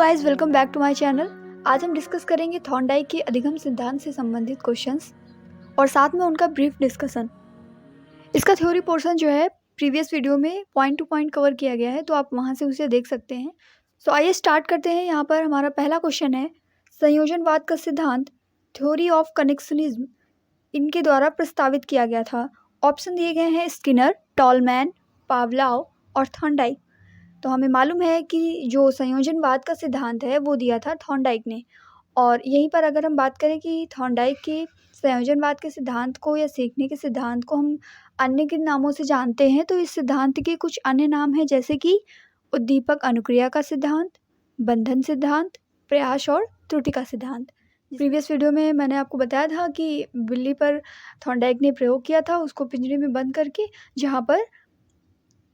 Guys, welcome back to my channel. आज हम discuss करेंगे थॉर्नडाइक के अधिगम सिद्धांत से संबंधित क्वेश्चंस और साथ में उनका ब्रीफ डिस्कशन। इसका थ्योरी पोर्शन जो है प्रीवियस वीडियो में पॉइंट टू पॉइंट कवर किया गया है, तो आप वहां से उसे देख सकते हैं। सो आइए स्टार्ट करते हैं। यहाँ पर हमारा पहला क्वेश्चन है, संयोजनवाद का सिद्धांत थ्योरी ऑफ कनेक्शनिज्म इनके द्वारा प्रस्तावित किया गया था। ऑप्शन दिए गए हैं स्किनर, टॉलमैन, पावलोव और थॉर्नडाइक। तो हमें मालूम है कि जो संयोजनवाद का सिद्धांत है वो दिया था थॉर्नडाइक ने। और यहीं पर अगर हम बात करें कि थॉर्नडाइक के संयोजनवाद के सिद्धांत को या सीखने के सिद्धांत को हम अन्य किन नामों से जानते हैं, तो इस सिद्धांत के कुछ अन्य नाम हैं, जैसे कि उद्दीपक अनुक्रिया का सिद्धांत, बंधन सिद्धांत, प्रयास और त्रुटि का सिद्धांत। प्रीवियस वीडियो में मैंने आपको बताया था कि बिल्ली पर थॉर्नडाइक ने प्रयोग किया था, उसको पिंजरे में बंद करके, जहाँ पर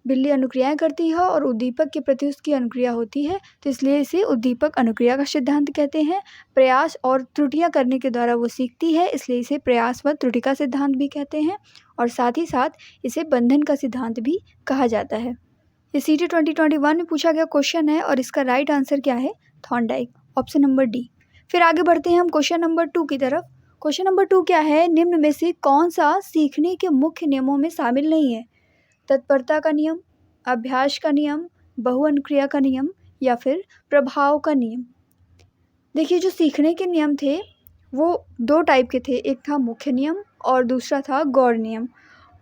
बिल्ली अनुक्रियाएं करती है और उद्दीपक के प्रति उसकी अनुक्रिया होती है, तो इसलिए इसे उद्दीपक अनुक्रिया का सिद्धांत कहते हैं। प्रयास और त्रुटियां करने के द्वारा वो सीखती है, इसलिए इसे प्रयास व त्रुटि का सिद्धांत भी कहते हैं। और साथ ही साथ इसे बंधन का सिद्धांत भी कहा जाता है। ये CT 2021 में पूछा गया क्वेश्चन है और इसका राइट आंसर क्या है? Thorndike, option number D. फिर आगे बढ़ते हैं हम क्वेश्चन नंबर 2 की तरफ। क्वेश्चन नंबर 2 क्या है? निम्न में से कौन सा सीखने के मुख्य नियमों में शामिल नहीं है? तत्परता का नियम, अभ्यास का नियम, बहुअनुक्रिया का नियम या फिर प्रभाव का नियम। देखिए, जो सीखने के नियम थे वो 2 टाइप के थे, एक था मुख्य नियम और दूसरा था गौड़ नियम।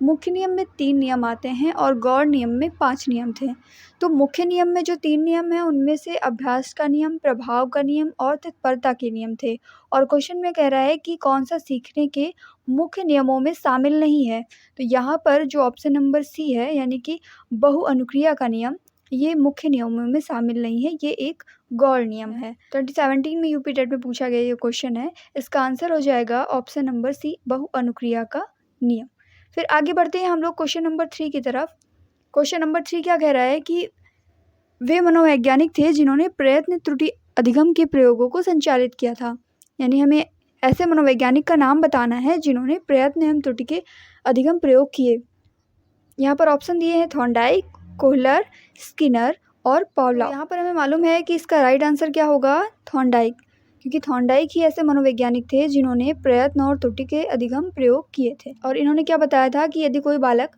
मुख्य नियम में 3 नियम आते हैं और गौड़ नियम में 5 नियम थे। तो मुख्य नियम में जो 3 नियम हैं उनमें से अभ्यास का नियम, प्रभाव का नियम और तत्परता के नियम थे। और क्वेश्चन में कह रहा है कि कौन सा सीखने के मुख्य नियमों में शामिल नहीं है। तो यहाँ पर जो ऑप्शन नंबर सी है, यानी कि बहुअनुक्रिया का नियम, ये मुख्य नियमों में शामिल नहीं है, ये एक गौड़ नियम है। 2017 में यूपी टेट में पूछा गया ये क्वेश्चन है। इसका आंसर हो जाएगा ऑप्शन नंबर सी, बहुअनुक्रिया का नियम। फिर आगे बढ़ते हैं हम लोग क्वेश्चन नंबर 3 की तरफ। क्वेश्चन नंबर 3 क्या कह रहा है कि वे मनोवैज्ञानिक थे जिन्होंने प्रयत्न त्रुटि अधिगम के प्रयोगों को संचालित किया था। यानी हमें ऐसे मनोवैज्ञानिक का नाम बताना है जिन्होंने प्रयत्न एवं त्रुटि के अधिगम प्रयोग किए। यहाँ पर ऑप्शन दिए हैं थॉर्नडाइक, कोहलर, स्किनर और पावलोव। यहाँ पर हमें मालूम है कि इसका राइट आंसर क्या होगा? थॉर्नडाइक, क्योंकि थॉर्नडाइक ही ऐसे मनोवैज्ञानिक थे जिन्होंने प्रयत्न और त्रुटि के अधिगम प्रयोग किए थे। और इन्होंने क्या बताया था कि यदि कोई बालक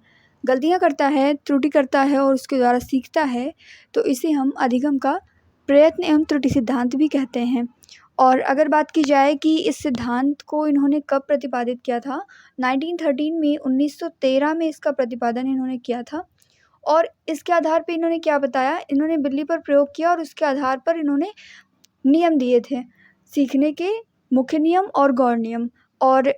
गलतियाँ करता है, त्रुटि करता है और उसके द्वारा सीखता है, तो इसे हम अधिगम का प्रयत्न एवं त्रुटि सिद्धांत भी कहते हैं। और अगर बात की जाए कि इस सिद्धांत को इन्होंने कब प्रतिपादित किया था, 1913 में, 1913 में इसका प्रतिपादन इन्होंने किया था। और इसके आधार पे इन्होंने क्या बताया? इन्होंने बिल्ली पर प्रयोग किया और उसके आधार पर इन्होंने नियम दिए थे, सीखने के मुख्य नियम और गौड़ नियम। और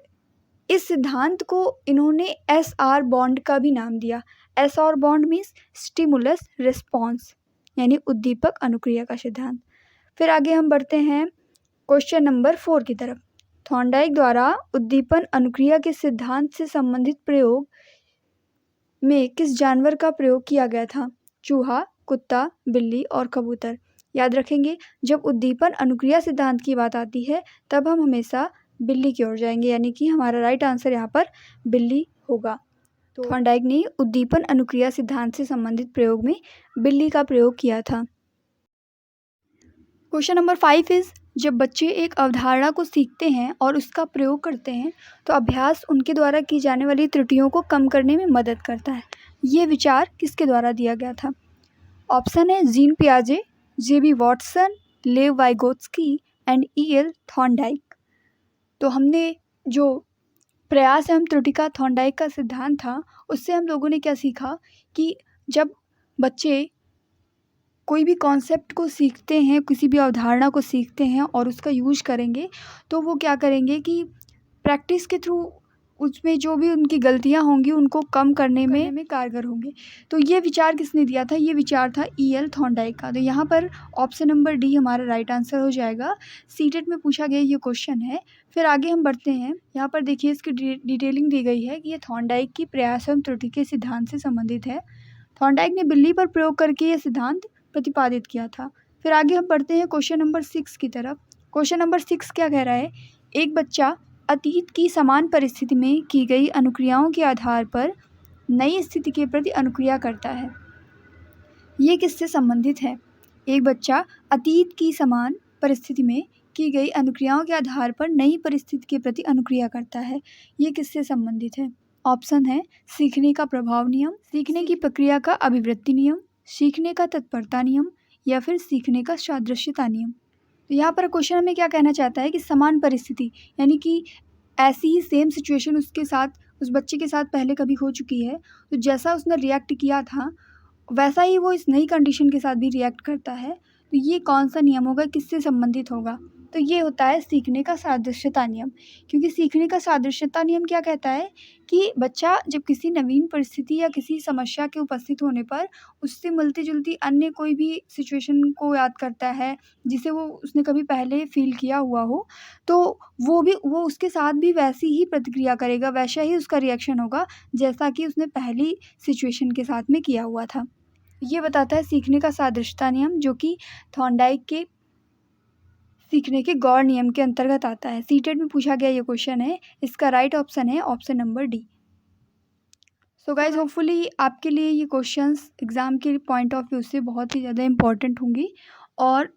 इस सिद्धांत को इन्होंने SR बॉन्ड का भी नाम दिया। SR bond means stimulus response, यानी उद्दीपक अनुक्रिया का सिद्धांत। फिर आगे हम बढ़ते हैं क्वेश्चन नंबर 4 की तरफ। थॉर्नडाइक द्वारा उद्दीपन अनुक्रिया के सिद्धांत से संबंधित प्रयोग में किस जानवर का प्रयोग किया गया था? चूहा, कुत्ता, बिल्ली और कबूतर। याद रखेंगे, जब उद्दीपन अनुक्रिया सिद्धांत की बात आती है तब हम हमेशा बिल्ली की ओर जाएंगे, यानी कि हमारा राइट आंसर यहाँ पर बिल्ली होगा। तो थॉर्नडाइक ने उद्दीपन अनुक्रिया सिद्धांत से संबंधित प्रयोग में बिल्ली का प्रयोग किया था। क्वेश्चन नंबर 5 इज, जब बच्चे एक अवधारणा को सीखते हैं और उसका प्रयोग करते हैं तो अभ्यास उनके द्वारा की जाने वाली त्रुटियों को कम करने में मदद करता है। ये विचार किसके द्वारा दिया गया था? ऑप्शन है जीन पियाजे, JB Watson, Lev Vygotsky and EL Thorndike. तो हमने जो प्रयास एवं त्रुटि का थॉर्नडाइक का सिद्धांत था, उससे हम लोगों ने क्या सीखा कि जब बच्चे कोई भी कॉन्सेप्ट को सीखते हैं, किसी भी अवधारणा को सीखते हैं और उसका यूज करेंगे, तो वो क्या करेंगे कि प्रैक्टिस के थ्रू उसमें जो भी उनकी गलतियां होंगी उनको कम करने में कारगर होंगे। तो ये विचार किसने दिया था? ये विचार था EL थॉर्नडाइक का। तो यहाँ पर ऑप्शन नंबर डी हमारा राइट आंसर हो जाएगा। सीटेट में पूछा गया ये क्वेश्चन है। फिर आगे हम बढ़ते हैं। यहाँ पर देखिए इसकी डिटेलिंग दी गई है कि ये थॉर्नडाइक की प्रयास एवं त्रुटि के सिद्धांत से संबंधित है। थॉर्नडाइक ने बिल्ली पर प्रयोग करके ये सिद्धांत प्रतिपादित किया था। फिर आगे हम बढ़ते हैं क्वेश्चन नंबर 6 की तरफ। क्वेश्चन नंबर 6 क्या कह रहा है? एक बच्चा अतीत की समान परिस्थिति में की गई अनुक्रियाओं के आधार पर नई स्थिति के प्रति अनुक्रिया करता है। ये किससे संबंधित है? एक बच्चा अतीत की समान परिस्थिति में की गई अनुक्रियाओं के आधार पर नई परिस्थिति के प्रति अनुक्रिया करता है। ये किससे संबंधित है? ऑप्शन है सीखने का प्रभाव नियम, सीखने की प्रक्रिया का अभिवृत्ति नियम, सीखने का तत्परता नियम या फिर सीखने का सादृश्यता नियम। तो यहाँ पर क्वेश्चन हमें क्या कहना चाहता है कि समान परिस्थिति यानी कि ऐसी ही सेम सिचुएशन उसके साथ, उस बच्चे के साथ पहले कभी हो चुकी है, तो जैसा उसने रिएक्ट किया था वैसा ही वो इस नई कंडीशन के साथ भी रिएक्ट करता है। तो ये कौन सा नियम होगा, किससे संबंधित होगा? तो ये होता है सीखने का सादृश्यता नियम। क्योंकि सीखने का सादृश्यता नियम क्या कहता है कि बच्चा जब किसी नवीन परिस्थिति या किसी समस्या के उपस्थित होने पर उससे मिलती-जुलती अन्य कोई भी सिचुएशन को याद करता है, जिसे उसने कभी पहले फ़ील किया हुआ हो, तो वो उसके साथ भी वैसी ही प्रतिक्रिया करेगा, वैसा ही उसका रिएक्शन होगा, जैसा कि उसने पहली सिचुएशन के साथ में किया हुआ था। ये बताता है सीखने का सादृश्यता नियम, जो कि थॉर्नडाइक के सीखने के गौर नियम के अंतर्गत आता है। सीटेट में पूछा गया ये क्वेश्चन है। इसका राइट ऑप्शन है option number D. So guys hopefully आपके लिए ये क्वेश्चंस एग्ज़ाम के पॉइंट ऑफ व्यू से बहुत ही ज़्यादा इम्पॉर्टेंट होंगी, और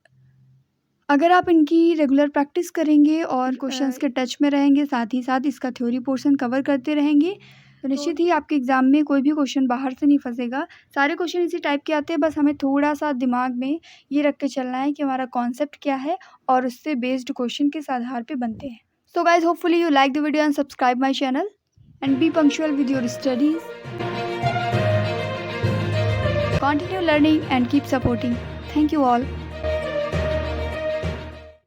अगर आप इनकी रेगुलर प्रैक्टिस करेंगे और क्वेश्चंस के टच में रहेंगे, साथ ही साथ इसका थ्योरी पोर्शन कवर करते रहेंगे, तो निश्चित ही आपके एग्ज़ाम में कोई भी क्वेश्चन बाहर से नहीं फंसेगा। सारे क्वेश्चन इसी टाइप के आते हैं, बस हमें थोड़ा-सा दिमाग में ये रख के चलना है कि हमारा कॉन्सेप्ट क्या है और उससे बेस्ड क्वेश्चन किस आधार पे बनते हैं। So guys hopefully you like the video and subscribe my channel and B punctual with your studies. Continue learning and keep supporting. Thank you all.